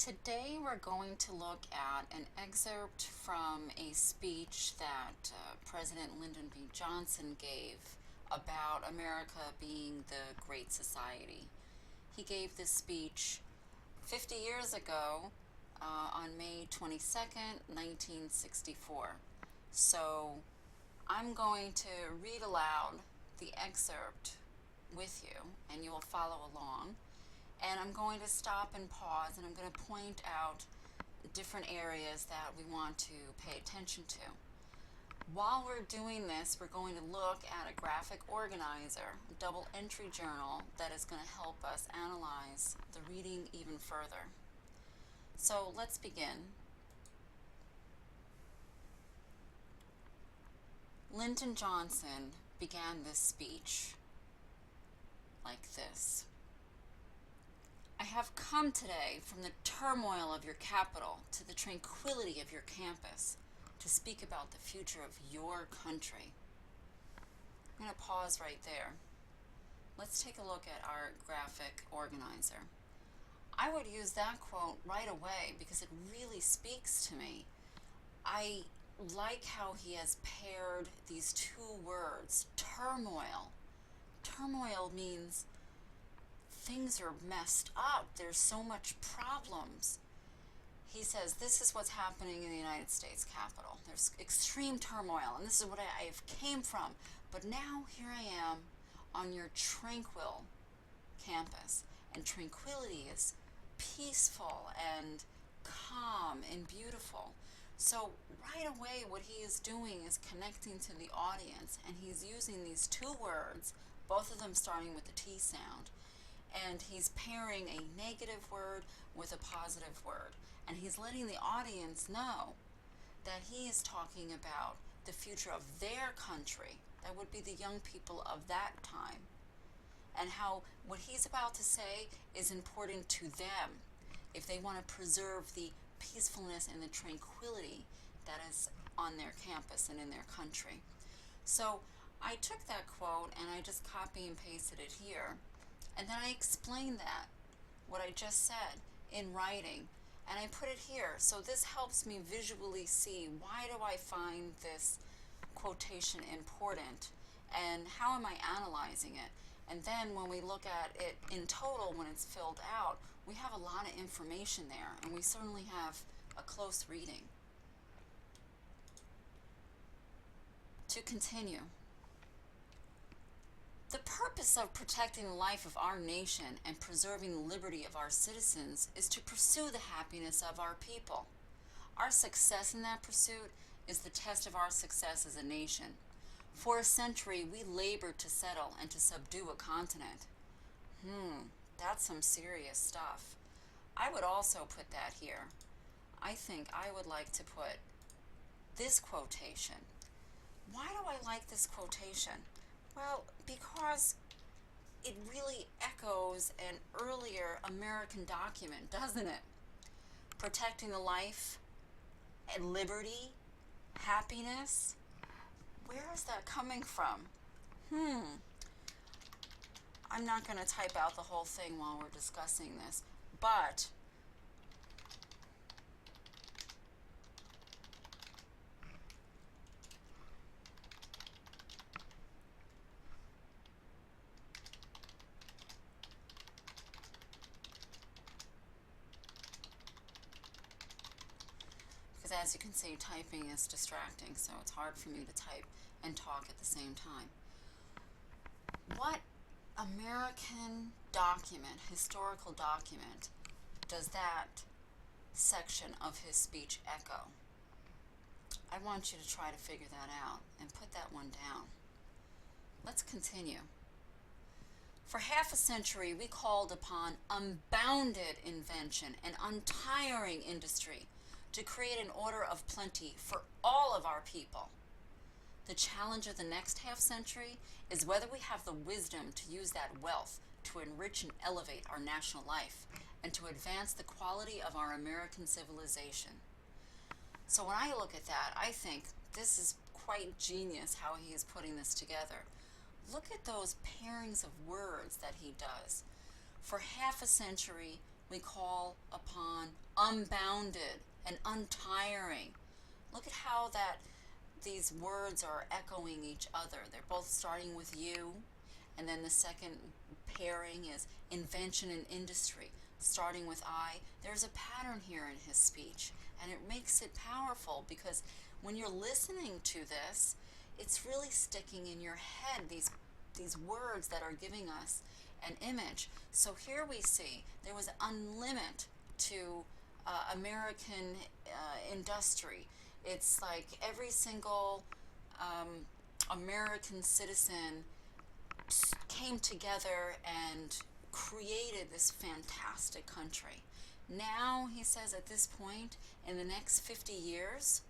Today we're going to look at an excerpt from a speech that President Lyndon B. Johnson gave about America being the Great Society. He gave this speech 50 years ago on May 22nd, 1964. So I'm going to read aloud the excerpt with you and you will follow along. And I'm going to stop and pause, and I'm going to point out different areas that we want to pay attention to. While we're doing this, we're going to look at a graphic organizer, a double entry journal that is going to help us analyze the reading even further. So let's begin. Lyndon Johnson began this speech like this. I have come today from the turmoil of your capital to the tranquility of your campus to speak about the future of your country. I'm going to pause right there. Let's take a look at our graphic organizer. I would use that quote right away because it really speaks to me. I like how he has paired these two words, turmoil. Turmoil means things are messed up. There's so much problems. He says this is what's happening in the United States Capitol. There's extreme turmoil, and this is what I came from. But now here I am on your tranquil campus, and tranquility is peaceful and calm and beautiful. So right away what he is doing is connecting to the audience, and he's using these two words, both of them starting with the T sound, and he's pairing a negative word with a positive word. And he's letting the audience know that he is talking about the future of their country. That would be the young people of that time. And how what he's about to say is important to them if they want to preserve the peacefulness and the tranquility that is on their campus and in their country. So I took that quote and I just copy and pasted it here. And then I explained that, what I just said, in writing, and I put it here. So this helps me visually see why do I find this quotation important and how am I analyzing it. And then when we look at it in total, when it's filled out, we have a lot of information there, and we certainly have a close reading. To continue. The purpose of protecting the life of our nation and preserving the liberty of our citizens is to pursue the happiness of our people. Our success in that pursuit is the test of our success as a nation. For a century, we labored to settle and to subdue a continent. That's some serious stuff. I would also put that here. I think I would like to put this quotation. Why do I like this quotation? Well, because it really echoes an earlier American document, doesn't it? Protecting the life and liberty, happiness. Where is that coming from? I'm not going to type out the whole thing while we're discussing this, but as you can see, typing is distracting, so it's hard for me to type and talk at the same time. What American document, historical document, does that section of his speech echo? I want you to try to figure that out and put that one down. Let's continue. For half a century, we called upon unbounded invention and untiring industry to create an order of plenty for all of our people. The challenge of the next half century is whether we have the wisdom to use that wealth to enrich and elevate our national life and to advance the quality of our American civilization. So when I look at that, I think this is quite genius how he is putting this together. Look at those pairings of words that he does. For half a century, We call upon unbounded and untiring. Look at how that these words are echoing each other. They're both starting with you, and then the second pairing is invention and industry, starting with I. There's a pattern here in his speech, and it makes it powerful because when you're listening to this, it's really sticking in your head, these words that are giving us an image. So here we see there was unlimit to American industry. It's like every single American citizen came together and created this fantastic country. Now, he says at this point, in the next 50 years,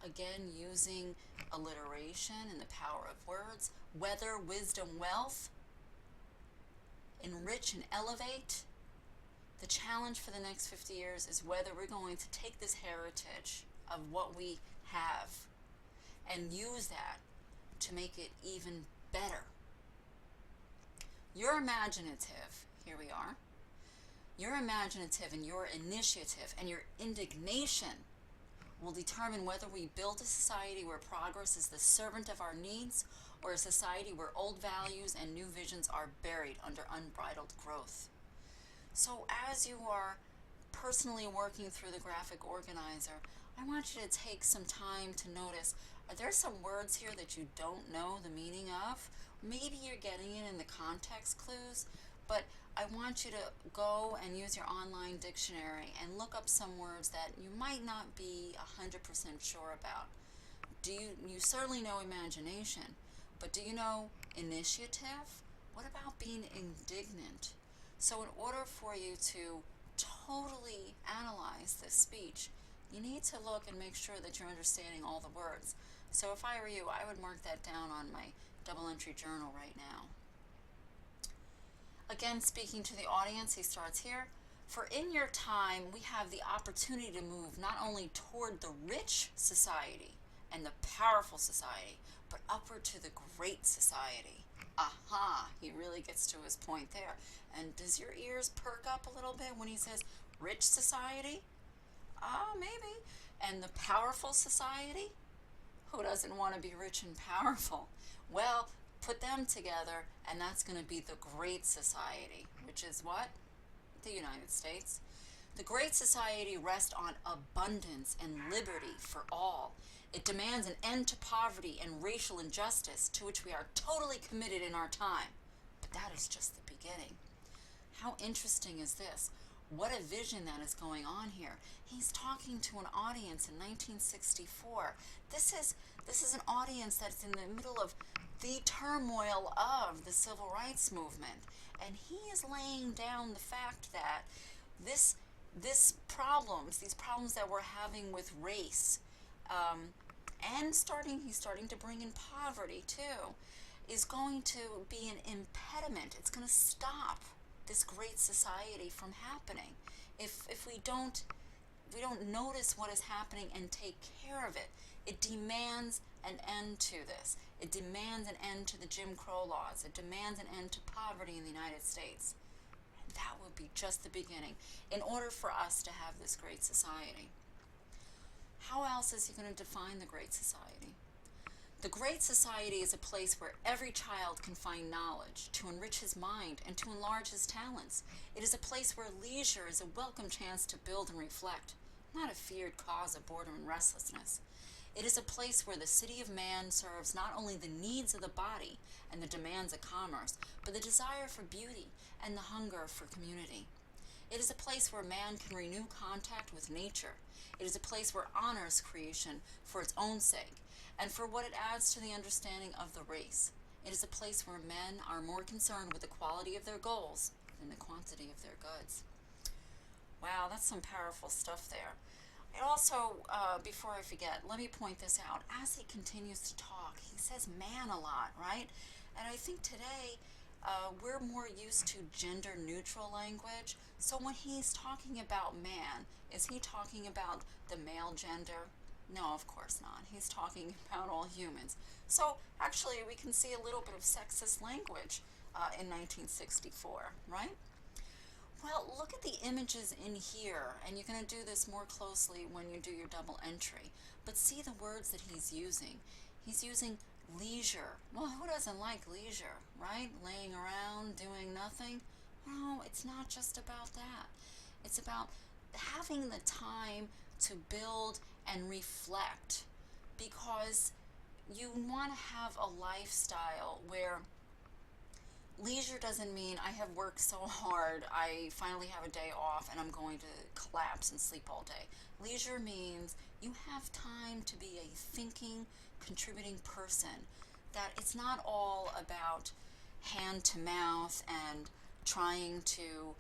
again using alliteration and the power of words, weather, wisdom, wealth, enrich and elevate. The challenge for the next 50 years is whether we're going to take this heritage of what we have and use that to make it even better. You're imaginative, here we are. Your imaginative and your initiative and your indignation will determine whether we build a society where progress is the servant of our needs or a society where old values and new visions are buried under unbridled growth. So as you are personally working through the graphic organizer, I want you to take some time to notice, are there some words here that you don't know the meaning of? Maybe you're getting it in the context clues, but I want you to go and use your online dictionary and look up some words that you might not be 100% sure about. You certainly know imagination, but do you know initiative? What about being indignant? So in order for you to totally analyze this speech, you need to look and make sure that you're understanding all the words. So if I were you, I would mark that down on my double entry journal right now. Again, speaking to the audience, he starts here. For in your time, we have the opportunity to move not only toward the rich society and the powerful society, but upward to the great society. Aha, he really gets to his point there. And does your ears perk up a little bit when he says rich society? Maybe. And the powerful society? Who doesn't want to be rich and powerful? Well, put them together, and that's going to be the great society, which is what? The United States. The great society rests on abundance and liberty for all. It demands an end to poverty and racial injustice, to which we are totally committed in our time. But that is just the beginning. How interesting is this? What a vision that is going on here. He's talking to an audience in 1964. This is an audience that's in the middle of the turmoil of the civil rights movement. And he is laying down the fact that these problems that we're having with race, and he's starting to bring in poverty too, is going to be an impediment. It's going to stop this great society from happening if we don't notice what is happening and take care of it. It demands an end to this. It demands an end to the Jim Crow laws. It demands an end to poverty in the United States. And that would be just the beginning in order for us to have this great society. How else is he going to define the great society? The great society is a place where every child can find knowledge to enrich his mind and to enlarge his talents. It is a place where leisure is a welcome chance to build and reflect, not a feared cause of boredom and restlessness. It is a place where the city of man serves not only the needs of the body and the demands of commerce, but the desire for beauty and the hunger for community. It is a place where man can renew contact with nature. It is a place where honors creation for its own sake and for what it adds to the understanding of the race. It is a place where men are more concerned with the quality of their goals than the quantity of their goods. Wow, that's some powerful stuff there. And also, before I forget, let me point this out. As he continues to talk, he says man a lot, right? And I think today we're more used to gender-neutral language. So when he's talking about man, is he talking about the male gender? No, of course not. He's talking about all humans. So actually, we can see a little bit of sexist language in 1964, right? Well, look at the images in here, and you're going to do this more closely when you do your double entry. But see the words that he's using. He's using leisure. Well, who doesn't like leisure, right? Laying around, doing nothing. No, it's not just about that. It's about having the time to build and reflect, because you want to have a lifestyle where leisure doesn't mean I have worked so hard, I finally have a day off and I'm going to collapse and sleep all day. Leisure means you have time to be a thinking, contributing person, that it's not all about hand to mouth and trying to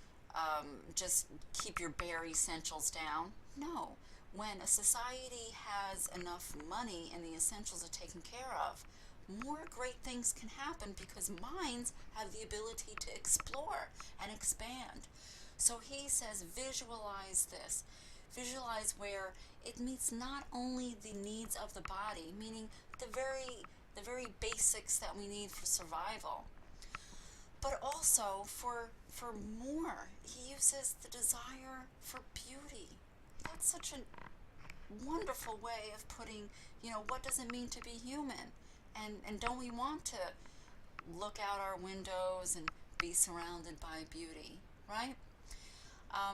just keep your bare essentials down. No. When a society has enough money and the essentials are taken care of, more great things can happen because minds have the ability to explore and expand. So he says, visualize this. Visualize where it meets not only the needs of the body, meaning the very basics that we need for survival, but also for more. He uses the desire for beauty. That's such a wonderful way of putting, what does it mean to be human? And don't we want to look out our windows and be surrounded by beauty, right?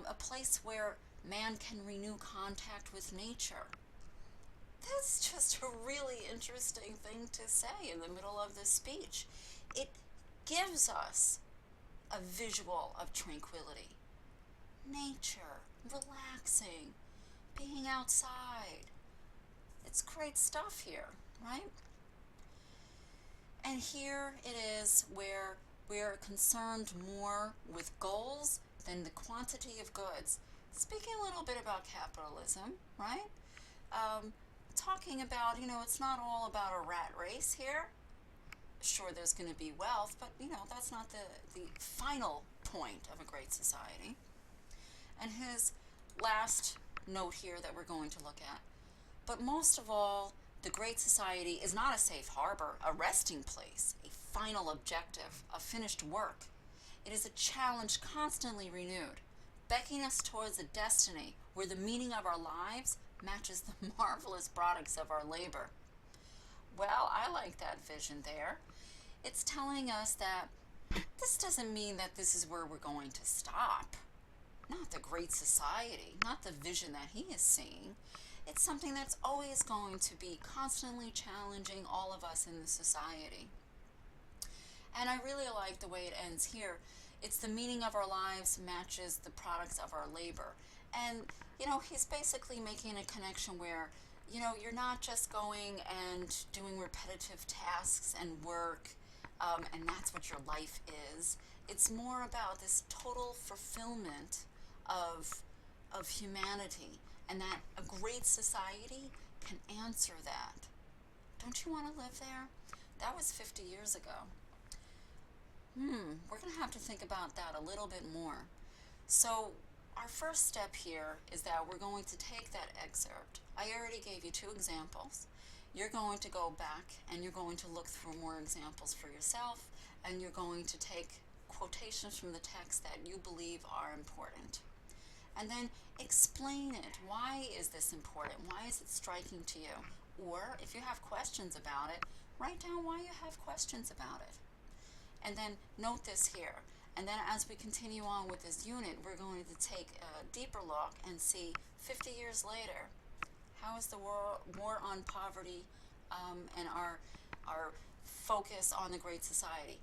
A place where man can renew contact with nature. That's just a really interesting thing to say in the middle of this speech. It gives us a visual of tranquility. Nature, relaxing, being outside. It's great stuff here, right? And here it is where we're concerned more with goals than the quantity of goods. Speaking a little bit about capitalism, right? Talking about, it's not all about a rat race here. Sure, there's going to be wealth, but, that's not the final point of a great society. And his last note here that we're going to look at. But most of all, the great society is not a safe harbor, a resting place, a final objective, a finished work. It is a challenge constantly renewed, beckoning us towards a destiny where the meaning of our lives matches the marvelous products of our labor. Well, I like that vision there. It's telling us that this doesn't mean that this is where we're going to stop. Not the great society, not the vision that he is seeing. It's something that's always going to be constantly challenging all of us in the society. And I really like the way it ends here. It's the meaning of our lives matches the products of our labor. And, he's basically making a connection where, you're not just going and doing repetitive tasks and work, and that's what your life is. It's more about this total fulfillment of humanity, and that a great society can answer that. Don't you want to live there? That was 50 years ago. We're going to have to think about that a little bit more. So our first step here is that we're going to take that excerpt. I already gave you 2 examples. You're going to go back and you're going to look through more examples for yourself, and you're going to take quotations from the text that you believe are important. And then explain it. Why is this important? Why is it striking to you? Or if you have questions about it, write down why you have questions about it. And then note this here. And then as we continue on with this unit, we're going to take a deeper look and see 50 years later, how is the war on poverty and our focus on the Great Society,